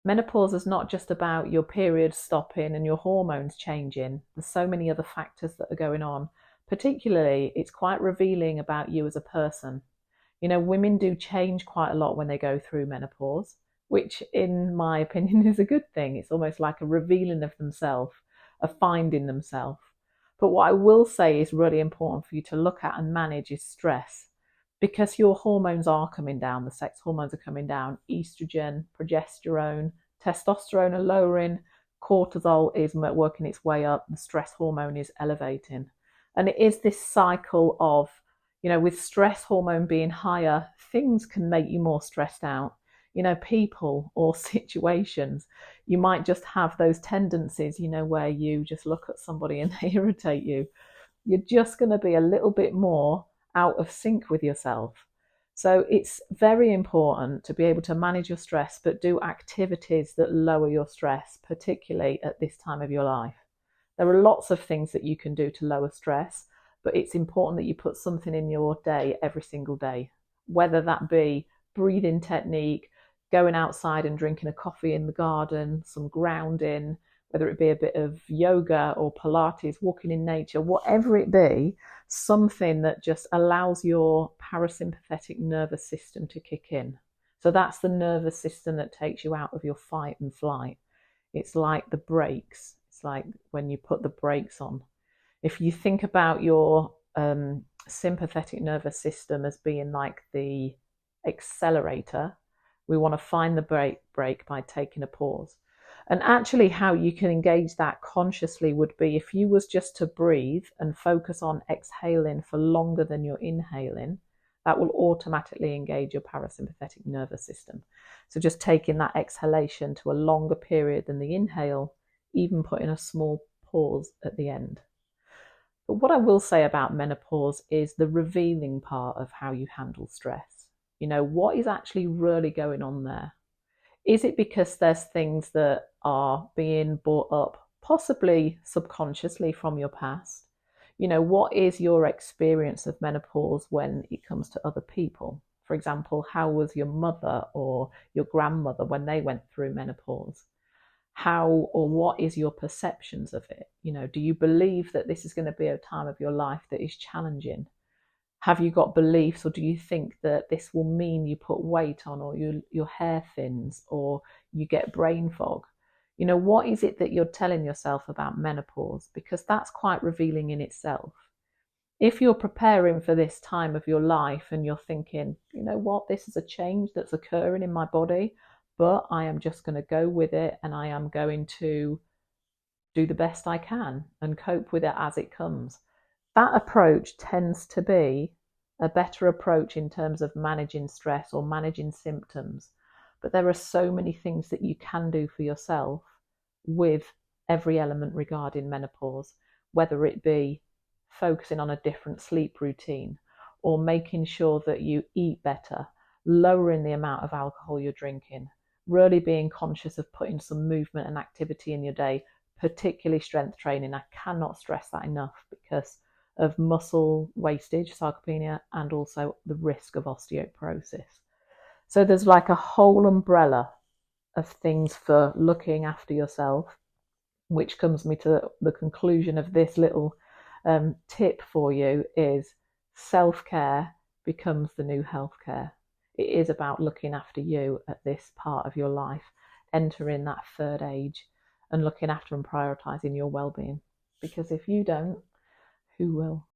menopause is not just about your period stopping and your hormones changing. There's so many other factors that are going on. Particularly, it's quite revealing about you as a person. Women do change quite a lot when they go through menopause, which in my opinion is a good thing. It's almost like a revealing of themselves, a finding themselves. But what I will say is really important for you to look at and manage is stress, because your hormones are coming down, the sex hormones are coming down, estrogen, progesterone, testosterone are lowering, cortisol is working its way up, the stress hormone is elevating. And it is this cycle of, with stress hormone being higher, things can make you more stressed out. People or situations, you might just have those tendencies, where you just look at somebody and they irritate you. You're just going to be a little bit more out of sync with yourself. So it's very important to be able to manage your stress, but do activities that lower your stress, particularly at this time of your life. There are lots of things that you can do to lower stress, but it's important that you put something in your day every single day, whether that be breathing technique, going outside and drinking a coffee in the garden, some grounding, whether it be a bit of yoga or Pilates, walking in nature, whatever it be, something that just allows your parasympathetic nervous system to kick in. So that's the nervous system that takes you out of your fight and flight. It's like the brakes. It's like when you put the brakes on. If you think about your sympathetic nervous system as being like the accelerator, we want to find the brake by taking a pause. And actually how you can engage that consciously would be if you was just to breathe and focus on exhaling for longer than you're inhaling, that will automatically engage your parasympathetic nervous system. So just taking that exhalation to a longer period than the inhale, even putting a small pause at the end. But what I will say about menopause is the revealing part of how you handle stress. What is actually really going on there? Is it because there's things that are being brought up, possibly subconsciously from your past? What is your experience of menopause when it comes to other people? For example, how was your mother or your grandmother when they went through menopause? How or what is your perceptions of it? Do you believe that this is going to be a time of your life that is challenging? Have you got beliefs, or do you think that this will mean you put weight on, or your hair thins, or you get brain fog? What is it that you're telling yourself about menopause? Because that's quite revealing in itself. If you're preparing for this time of your life and you're thinking, this is a change that's occurring in my body, but I am just going to go with it and I am going to do the best I can and cope with it as it comes. That approach tends to be a better approach in terms of managing stress or managing symptoms. But there are so many things that you can do for yourself with every element regarding menopause, whether it be focusing on a different sleep routine or making sure that you eat better, lowering the amount of alcohol you're drinking, really being conscious of putting some movement and activity in your day, particularly strength training. I cannot stress that enough because of muscle wastage, sarcopenia, and also the risk of osteoporosis. So there's like a whole umbrella of things for looking after yourself, which comes me to the conclusion of this little tip for you is self-care becomes the new healthcare. It is about looking after you at this part of your life, entering that third age and looking after and prioritizing your well-being. Because if you don't, who will?